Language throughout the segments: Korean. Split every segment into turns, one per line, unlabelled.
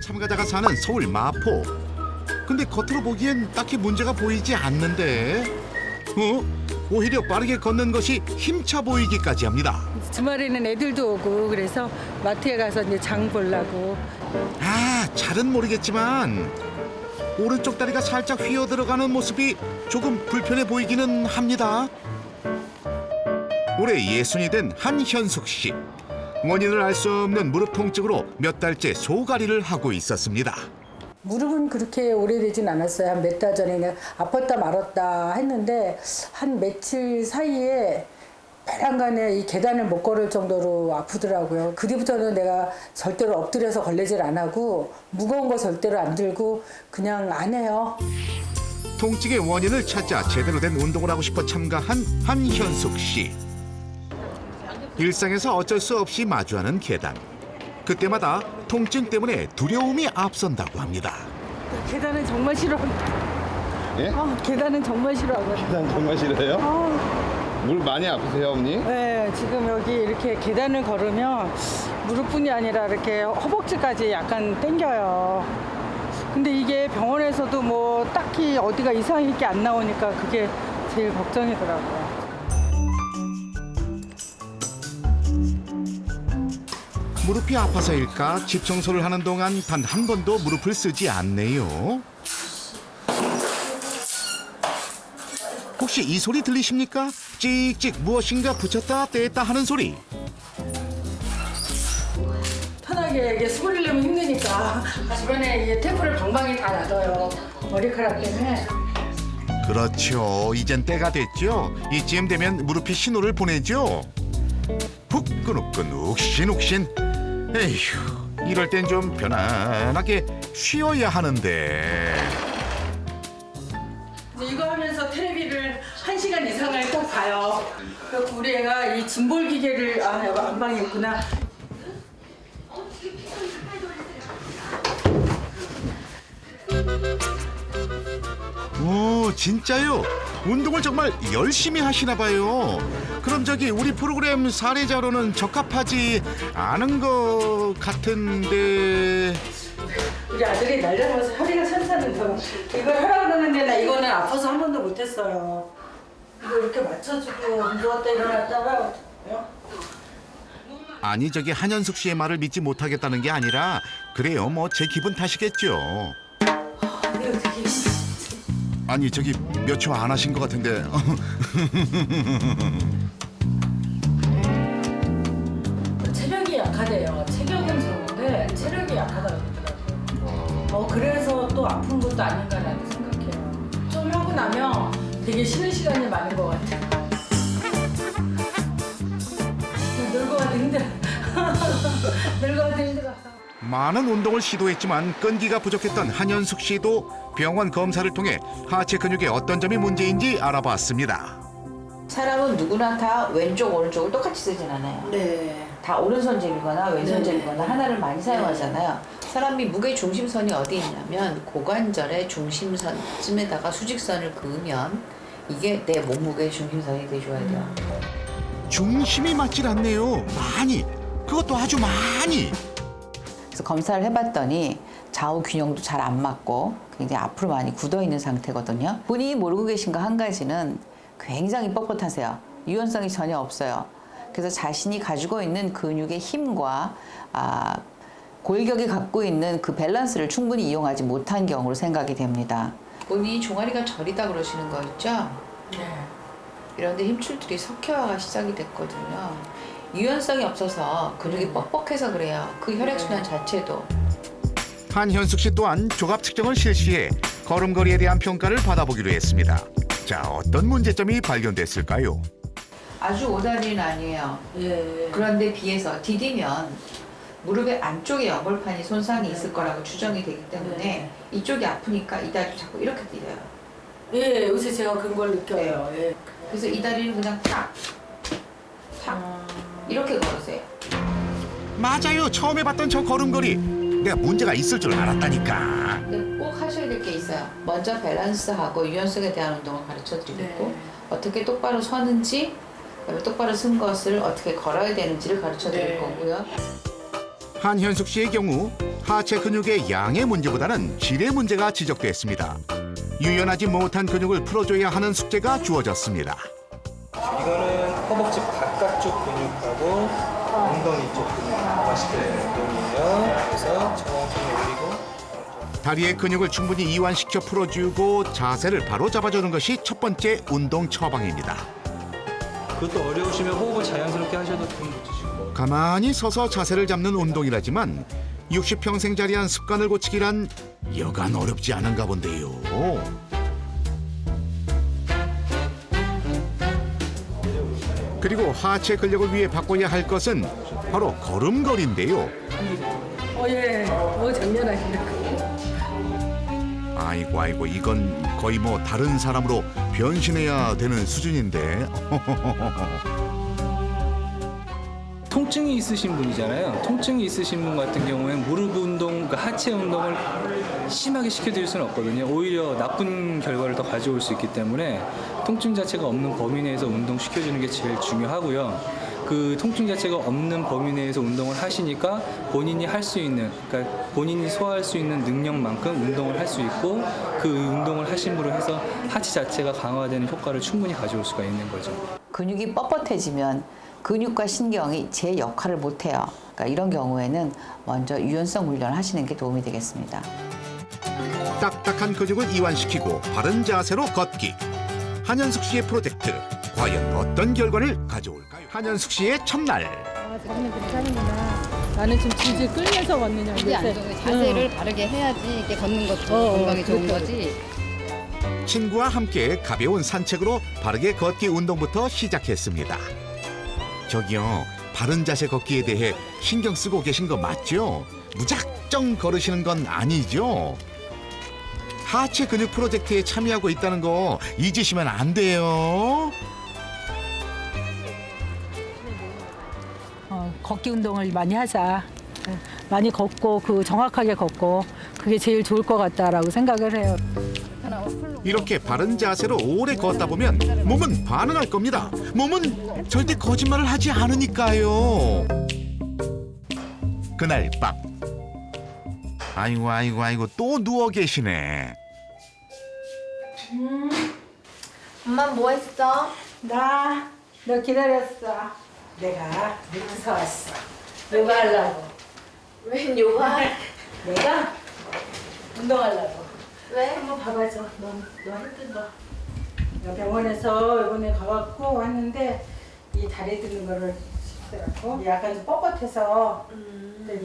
참가자가 사는 서울 마포. 근데 겉으로 보기엔 딱히 문제가 보이지 않는데 오히려 빠르게 걷는 것이 힘차 보이기까지 합니다.
주말에는 애들도 오고 그래서 마트에 가서 이제 장 보려고.
잘은 모르겠지만 오른쪽 다리가 살짝 휘어 들어가는 모습이 조금 불편해 보이기는 합니다. 올해 60이 된 한현숙 씨. 원인을 알 수 없는 무릎 통증으로 몇 달째 소가리를 하고 있었습니다.
무릎은 그렇게 오래되진 않았어요. 한 몇 달 전에 그냥 아팠다 말았다 했는데 한 며칠 사이에 배란간에 이 계단을 못 걸을 정도로 아프더라고요. 그 뒤부터는 내가 절대로 엎드려서 걸레질 안 하고 무거운 거 절대로 안 들고 그냥 안 해요.
통증의 원인을 찾자 제대로 된 운동을 하고 싶어 참가한 한현숙 씨. 일상에서 어쩔 수 없이 마주하는 계단. 그때마다 통증 때문에 두려움이 앞선다고 합니다.
계단은 정말 싫어.
예?
계단은 정말 싫어하거든요.
계단 정말 싫어요? 물 많이 아프세요, 어머니?
네, 지금 여기 이렇게 계단을 걸으면 무릎뿐이 아니라 이렇게 허벅지까지 약간 땡겨요. 근데 이게 병원에서도 뭐 딱히 어디가 이상이 게 안 나오니까 그게 제일 걱정이더라고요.
무릎이 아파서일까 집 청소를 하는 동안 단 한 번도 무릎을 쓰지 않네요. 혹시 이 소리 들리십니까? 찍찍 무엇인가 붙였다 뗐다 하는 소리.
편하게 이게 소리를 내면 힘드니까 주변에 이게 테이프를 방방이 다 놔둬요. 머리카락 때문에.
그렇죠. 이젠 때가 됐죠. 이쯤 되면 무릎이 신호를 보내죠. 후끈후끈 욱신욱신. 에휴, 이럴 땐 좀 편안하게 쉬어야 하는데.
이제 이거 하면서 테레비를 1시간 이상을 꼭 봐요. 그래서 우리 애가 이 짐볼 기계를 여기 안방에 있구나.
오, 진짜요? 운동을 정말 열심히 하시나 봐요. 그럼 저기 우리 프로그램 사례자로는 적합하지 않은 것 같은데.
우리 아들이 날 잡아서 허리가 산산해서 이걸 하라고 그러는데 나 이거는 아파서 한 번도 못했어요. 이거 이렇게 맞춰주고 누웠다 일어났다가
아니 저기 한현숙 씨의 말을 믿지 못하겠다는 게 아니라 그래요 뭐 제 기분 탓이겠죠.
이거 되게
아니 저기 몇 초 안 하신 것 같은데.
체력이 약하대요. 체격은 좋은데 체력이 약하다고 그러더라고요. 그래서 또 아픈 것도 아닌가라는 생각해요. 좀 하고 나면 되게 쉬는 시간이 많은 것 같아요. 늙어가도 힘들어. 늙어가도 힘들어.
많은 운동을 시도했지만 끈기가 부족했던 한현숙 씨도 병원 검사를 통해 하체 근육의 어떤 점이 문제인지 알아봤습니다.
사람은 누구나 다 왼쪽 오른쪽을 똑같이 쓰진 않아요.
네.
다 오른손잡이거나 왼손잡이거나
네.
하나를 많이 사용하잖아요. 사람이 무게 중심선이 어디 있냐면 고관절의 중심선쯤에다가 수직선을 그으면 이게 내 몸무게 중심선이 돼줘야 돼요.
중심이 맞질 않네요. 많이. 그것도 아주 많이.
그래서 검사를 해봤더니 좌우 균형도 잘 안 맞고 굉장히 앞으로 많이 굳어 있는 상태거든요. 본인이 모르고 계신 거 한 가지는 굉장히 뻣뻣하세요. 유연성이 전혀 없어요. 그래서 자신이 가지고 있는 근육의 힘과 골격이 갖고 있는 그 밸런스를 충분히 이용하지 못한 경우로 생각이 됩니다. 본인이 종아리가 저리다 그러시는 거 있죠?
네.
이런데 힘줄들이 석회화가 시작이 됐거든요. 유연성이 없어서 근육이 뻑뻑해서 그래요. 그 혈액순환 자체도.
한현숙 씨 또한 조갑 측정을 실시해 걸음걸이에 대한 평가를 받아보기로 했습니다. 자, 어떤 문제점이 발견됐을까요?
아주 오다리는 아니에요.
예.
그런데 비해서 디디면 무릎의 안쪽에 연골판이 손상이 있을 거라고 추정이 되기 때문에 이쪽이 아프니까 이 다리를 자꾸 이렇게 디뎌요.
예, 요새 제가 그런 걸 느껴요. 예.
그래서 이 다리는 그냥 탁 이렇게 걸으세요.
맞아요. 처음 해봤던 저 걸음걸이. 내가 문제가 있을 줄 알았다니까.
근데 꼭 하셔야 될 게 있어요. 먼저 밸런스하고 유연성에 대한 운동을 가르쳐 드리고
네.
어떻게 똑바로 서는지 그다음에 똑바로 쓴 것을 어떻게 걸어야 되는지를 가르쳐 드릴
네.
거고요.
한현숙 씨의 경우 하체 근육의 양의 문제보다는 질의 문제가 지적됐습니다. 유연하지 못한 근육을 풀어줘야 하는 숙제가 주어졌습니다.
이거는 허벅지 바깥쪽 근육하고 엉덩이 쪽 근육 강화시키는 운동이에요. 그래서 천천히 올리고
다리의 근육을 충분히 이완시켜 풀어주고 자세를 바로 잡아주는 것이 첫 번째 운동 처방입니다.
그것도 어려우시면 호흡을 자연스럽게 하셔도 좀 붙이시고.
가만히 서서 자세를 잡는 운동이라지만 60평생자리한 습관을 고치기란 여간 어렵지 않은가 본데요. 그리고 하체 근력을 위해 바꿔야 할 것은 바로 걸음걸이인데요.
예. 장난 아니네.
아이고 이건 거의 뭐 다른 사람으로 변신해야 되는 수준인데.
통증이 있으신 분이잖아요. 통증이 있으신 분 같은 경우에는 무릎 운동, 그러니까 하체 운동을 심하게 시켜드릴 수는 없거든요. 오히려 나쁜 결과를 더 가져올 수 있기 때문에 통증 자체가 없는 범위 내에서 운동 시켜주는 게 제일 중요하고요. 그 통증 자체가 없는 범위 내에서 운동을 하시니까 본인이 할 수 있는, 그러니까 본인이 소화할 수 있는 능력만큼 운동을 할 수 있고 그 운동을 하심으로 해서 하체 자체가 강화되는 효과를 충분히 가져올 수가 있는 거죠.
근육이 뻣뻣해지면 근육과 신경이 제 역할을 못해요. 그러니까 이런 경우에는 먼저 유연성 훈련을 하시는 게 도움이 되겠습니다.
딱딱한 근육을 이완시키고 바른 자세로 걷기. 한현숙 씨의 프로젝트 과연 어떤 결과를 가져올까요? 한현숙 씨의 첫날.
자기는 그렇게 하는구나. 나는 좀 질질 끌면서 걷느냐.
이게 안 좋은 자세를 바르게 해야지 이렇게 걷는 것도 건강에 좋은 거지.
친구와 함께 가벼운 산책으로 바르게 걷기 운동부터 시작했습니다. 저기요, 바른 자세 걷기에 대해 신경 쓰고 계신 거 맞죠? 무작정 걸으시는 건 아니죠? 하체 근육 프로젝트에 참여하고 있다는 거 잊으시면 안 돼요.
걷기 운동을 많이 하자. 많이 걷고 정확하게 걷고 그게 제일 좋을 것 같다라고 생각을 해요.
이렇게 바른 자세로 오래 걷다 보면 몸은 반응할 겁니다. 몸은 절대 거짓말을 하지 않으니까요. 그날 밤. 아이고 또 누워 계시네.
엄마 뭐 했어?
너 기다렸어. 내가 늦어서 왔어. 요가 하려고.
웬 요가?
내가 운동하려고.
왜?
한번 봐봐줘. 너 힘든 거. 나 병원에서 이번에 가갖고 왔는데 이 다리 드는 거를 시키더라고. 약간 좀 뻣뻣해서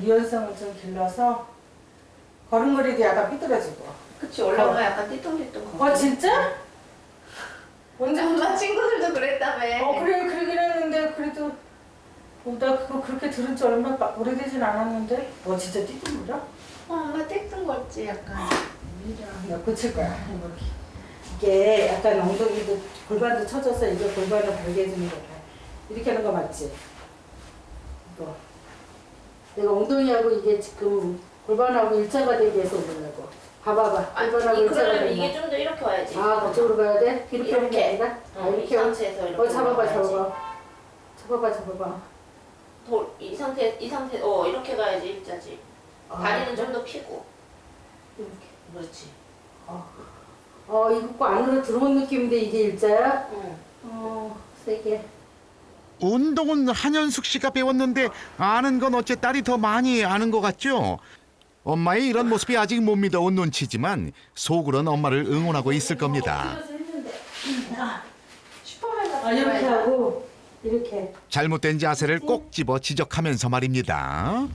유연성을 좀 길러서 걸음걸이도 약간 삐뚤어지고.
그치 올라오면 약간 띠뚱띠뚱 걷고.
진짜? 언제?
엄마 친구들도 그랬다며.
그래 그러긴 했는데 그래도 나 그거 그렇게 들은 지 얼마 오래되진 않았는데 진짜 띠뚱거려?
엄마 띠뚱 걷지 약간.
나 고칠 거야. 이게 약간 엉덩이도 골반도 쳐져서 이게 골반을 벌게 해주는 거야. 이렇게 하는 거 맞지? 이거. 내가 엉덩이하고 이게 지금 골반하고 일자가 되게 해서 올리려고. 봐봐봐. 골반하고 일자가
그러려면
되나?
이게 좀 더 이렇게 와야지.
그쪽으로 가야 돼? 이렇게 하는 게 아니라?
이 상태에서 이렇게
잡아봐.
올라가야지. 이 상태 이렇게 가야지 일자지. 다리는 좀 더 펴고. 이렇게. 그렇지.
이거 안으로 들어온 느낌인데 이게 일자야?
응.
세게.
운동은 한현숙 씨가 배웠는데 아는 건 어째 딸이 더 많이 아는 것 같죠? 엄마의 이런 모습이 아직 못 믿어온 눈치지만 속으론 엄마를 응원하고 있을 겁니다.
이렇게 하고 이렇게.
잘못된 자세를 꼭 집어 지적하면서 말입니다.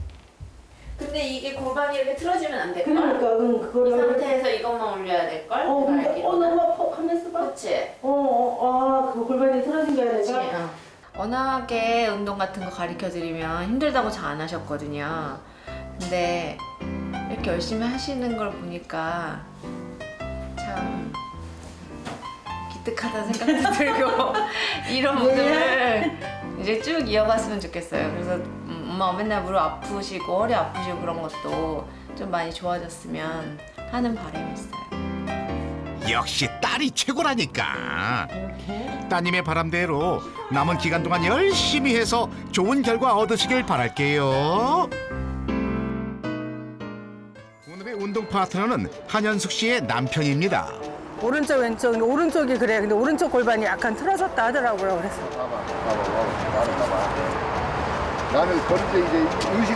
근데 이게 골반이 이렇게 틀어지면 안 될걸?
그러니까
이
그거를.
상태에서 이것만 올려야 될걸?
근데 너무 아파. 가만있어 봐.
그치?
그 골반이 틀어진 게
그치?
아니라.
워낙에 운동 같은 거 가르쳐 드리면 힘들다고 잘 안 하셨거든요. 근데 이렇게 열심히 하시는 걸 보니까 참 기특하다는 생각도 들고 이런 모습을 이제 쭉 이어갔으면 좋겠어요. 그래서 엄마 맨날 무릎 아프시고 허리 아프시고 그런 것도 좀 많이 좋아졌으면 하는 바람이 있어요.
역시 딸이 최고라니까. 따님의 바람대로 남은 기간 동안 열심히 해서 좋은 결과 얻으시길 바랄게요. 오늘의 운동 파트너는 한현숙 씨의 남편입니다.
오른쪽 왼쪽 오른쪽이 그래. 근데 오른쪽 골반이 약간 틀어졌다 하더라고요. 그래서
봐봐. 나는 걸을 때 이제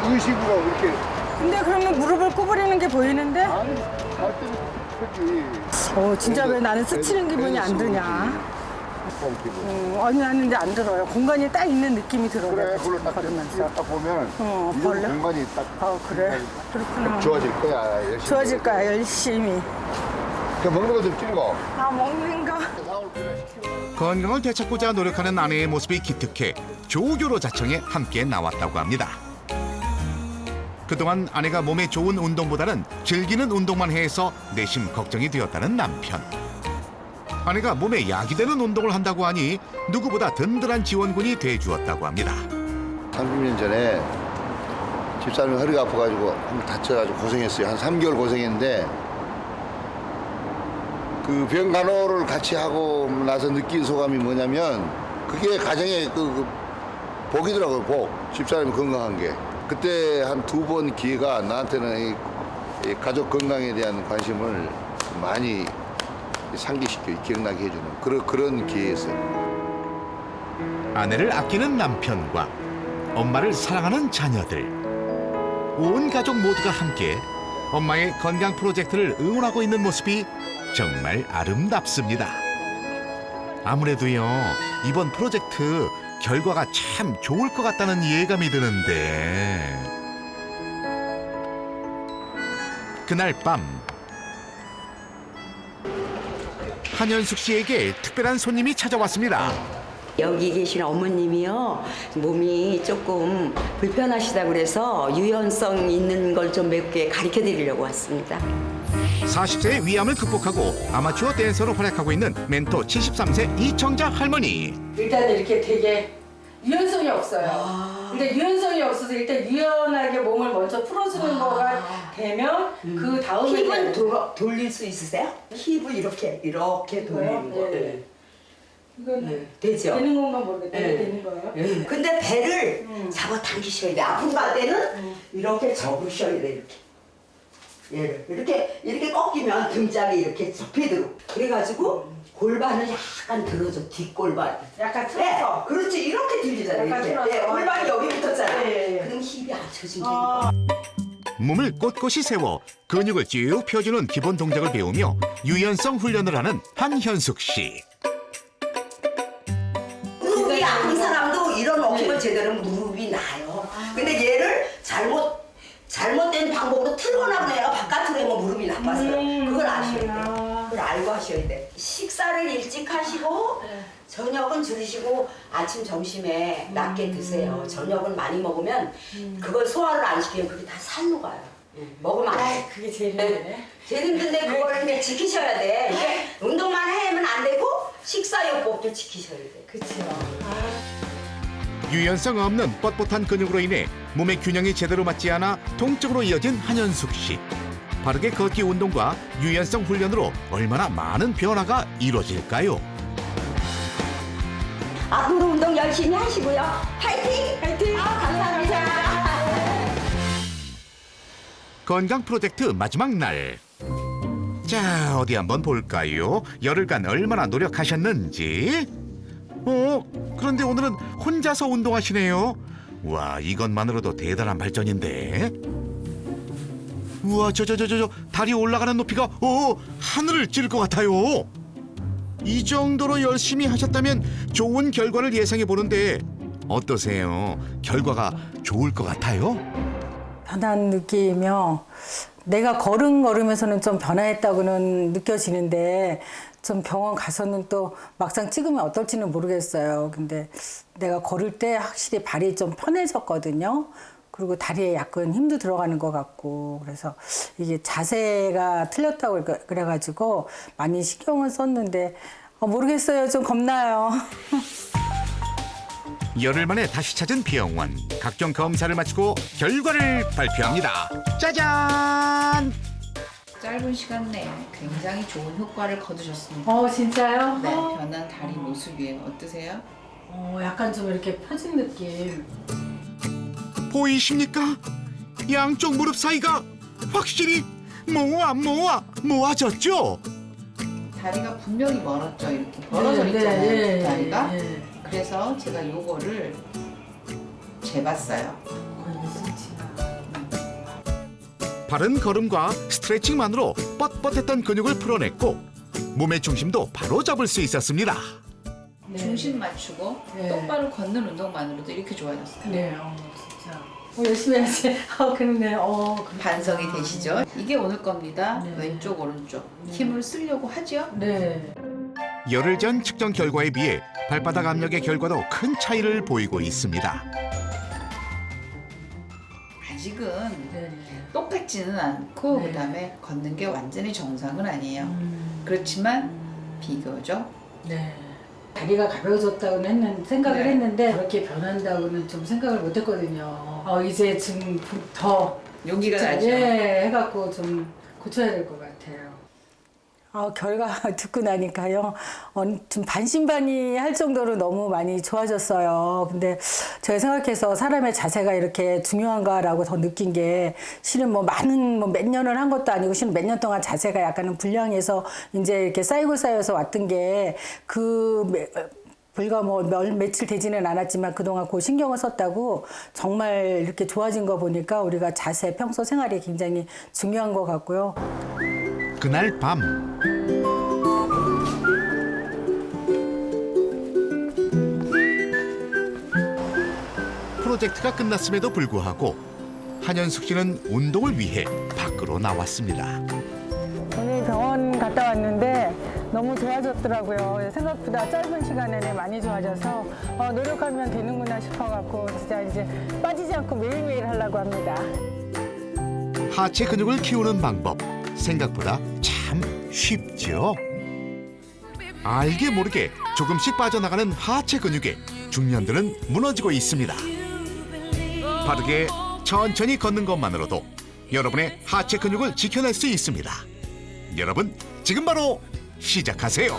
의식으로 이렇게.
근데 그러면 무릎을 구부리는 게 보이는데?
아니, 갈 때는 크지.
진짜 왜 나는 스치는 기분이 안 드냐? 아니 나는 이제 안 들어요. 공간이 딱 있는 느낌이 들어요.
그래, 그걸로 딱
걸으면서.
딱 보면 이
벌려?
공간이 딱
그래. 그렇구나.
좋아질 거야. 열심히.
좋아질 거야 열심히.
그 먹는 거 좀 줄이고.
먹는 거.
건강을 되찾고자 노력하는 아내의 모습이 기특해 조교로 자청에 함께 나왔다고 합니다. 그동안 아내가 몸에 좋은 운동보다는 즐기는 운동만 해서 내심 걱정이 되었다는 남편. 아내가 몸에 약이 되는 운동을 한다고 하니 누구보다 든든한 지원군이 돼주었다고 합니다.
30년 전에 집사람이 허리가 아파가지고 한번 다쳐가지고 고생했어요. 한 3개월 고생했는데 그 병 간호를 같이 하고 나서 느낀 소감이 뭐냐면 그게 가정의 그 복이더라고요. 복. 집사람이 건강한 게. 그때 한 2번 기회가 나한테는 이 가족 건강에 대한 관심을 많이 상기시켜 기억나게 해주는 그런 기회였어요.
아내를 아끼는 남편과 엄마를 사랑하는 자녀들. 온 가족 모두가 함께 엄마의 건강 프로젝트를 응원하고 있는 모습이 정말 아름답습니다. 아무래도요, 이번 프로젝트 결과가 참 좋을 것 같다는 예감이 드는데 그날 밤 한현숙 씨에게 특별한 손님이 찾아왔습니다.
여기 계신 어머님이요, 몸이 조금 불편하시다 그래서 유연성 있는 걸 좀 몇 개 가르쳐 드리려고 왔습니다.
40세의 위암을 극복하고 아마추어 댄서로 활약하고 있는 멘토 73세 이청자 할머니.
일단 이렇게 되게 유연성이 없어요. 근데 유연성이 없어서 일단 유연하게 몸을 먼저 풀어주는 거가 되면 그 다음에
힙은 돌릴 수 있으세요? 힙을 이렇게 돌리는 거. 네.
이건
되죠?
되는 건가 모르겠어요.
네.
되는 거예요?
근데 배를 잡아당기셔야 돼. 아픈 때는 이렇게 접으셔야 돼, 이렇게. 얘를 이렇게 꺾이면 등짝이 이렇게 접히도록. 그래가지고 골반을 약간 들어줘, 뒷골반.
약간 틀어서.
네, 그렇지, 이렇게 들리잖아요.
약간
이렇게.
틀어서.
네, 골반이 여기 붙었잖아요.
네.
그럼 힙이 안 쳐진다니까.
몸을 꼿꼿이 세워 근육을 쭉 펴주는 기본 동작을 배우며 유연성 훈련을 하는 한현숙 씨.
무릎이 아픈 사람도 이런 어깨를 제대로 무릎이 나요. 근데 얘를 잘못된 방법으로 틀어나고 내가 바깥으로 하면 무릎이 나빠서요. 그걸 아셔야 돼. 그걸 알고 하셔야 돼. 식사를 일찍 하시고 저녁은 줄이시고 아침 점심에 낮게 드세요. 저녁은 많이 먹으면 그걸 소화를 안 시키면 그게 다 살로 가요. 먹으면 안 돼.
그게 제일 힘드네.
제일 힘든데 그걸 이제 지키셔야 돼. 이게 운동만 하면 안 되고 식사요법도 지키셔야 돼.
그치요.
유연성 없는 뻣뻣한 근육으로 인해 몸의 균형이 제대로 맞지 않아 통증으로 이어진 한현숙 씨. 바르게 걷기 운동과 유연성 훈련으로 얼마나 많은 변화가 이루어질까요?
앞으로 운동 열심히 하시고요. 파이팅! 파이팅! 감사합니다.
건강 프로젝트 마지막 날. 자, 어디 한번 볼까요? 열흘간 얼마나 노력하셨는지. 그런데 오늘은 혼자서 운동하시네요. 와, 이것만으로도 대단한 발전인데. 우와, 저 다리 올라가는 높이가 하늘을 찌를 것 같아요. 이 정도로 열심히 하셨다면 좋은 결과를 예상해 보는데 어떠세요? 결과가 좋을 것 같아요?
변한 느낌이요. 내가 걸으면서는 좀 변화했다고는 느껴지는데 좀 병원 가서는 또 막상 찍으면 어떨지는 모르겠어요. 근데 내가 걸을 때 확실히 발이 좀 편해졌거든요. 그리고 다리에 약간 힘도 들어가는 것 같고 그래서 이게 자세가 틀렸다고 그래가지고 많이 신경을 썼는데 모르겠어요. 좀 겁나요.
열흘 만에 다시 찾은 병원. 각종 검사를 마치고 결과를 발표합니다. 짜잔!
짧은 시간 내에 굉장히 좋은 효과를 거두셨습니다.
진짜요?
네, 변한 다리 모습이 어떠세요?
약간 좀 이렇게 펴진 느낌.
보이십니까? 양쪽 무릎 사이가 확실히
모아졌죠?
다리가 분명히 멀었죠. 이렇게 벌어져
네,
있잖아요.
네,
다리가.
네.
그래서 제가 요거를 재봤어요.
바른 걸음과 스트레칭만으로 뻣뻣했던 근육을 풀어냈고 몸의 중심도 바로 잡을 수 있었습니다.
중심 맞추고
네.
똑바로 걷는 운동만으로도 이렇게 좋아졌어요.
네, 진짜. 열심히 해야지. 그러네.
반성이 되시죠? 이게 오늘 겁니다.
네.
왼쪽 오른쪽 힘을 쓰려고 하죠.
네.
열흘 전 측정 결과에 비해 발바닥 압력의 결과도 큰 차이를 보이고 있습니다.
아직은
네.
똑같지는 않고
네.
그다음에 걷는 게 완전히 정상은 아니에요. 그렇지만 비교죠.
네. 다리가 가벼워졌다고는 생각을
네.
했는데 그렇게 변한다고는 좀 생각을 못했거든요. 이제 지금 더
용기가
진짜,
나죠.
예, 해갖고 좀 고쳐야 될 것 같아요. 결과 듣고 나니까요. 좀 반신반의할 정도로 너무 많이 좋아졌어요. 근데 제가 생각해서 사람의 자세가 이렇게 중요한가라고 더 느낀 게 실은 몇 년을 한 것도 아니고 실은 몇 년 동안 자세가 약간은 불량해서 이제 이렇게 쌓여서 왔던 게 불과 며칠 되지는 않았지만 그동안 그 신경을 썼다고 정말 이렇게 좋아진 거 보니까 우리가 자세, 평소 생활이 굉장히 중요한 것 같고요.
그날 밤 프로젝트가 끝났음에도 불구하고 한현숙 씨는 운동을 위해 밖으로 나왔습니다.
오늘 병원 갔다 왔는데 너무 좋아졌더라고요. 생각보다 짧은 시간에 많이 좋아져서 노력하면 되는구나 싶어갖고 진짜 이제 빠지지 않고 매일매일 하려고 합니다.
하체 근육을 키우는 방법 생각보다 참 쉽죠. 알게 모르게 조금씩 빠져나가는 하체 근육에 중년들은 무너지고 있습니다. 바르게 천천히 걷는 것만으로도 여러분의 하체 근육을 지켜낼 수 있습니다. 여러분 지금 바로 시작하세요.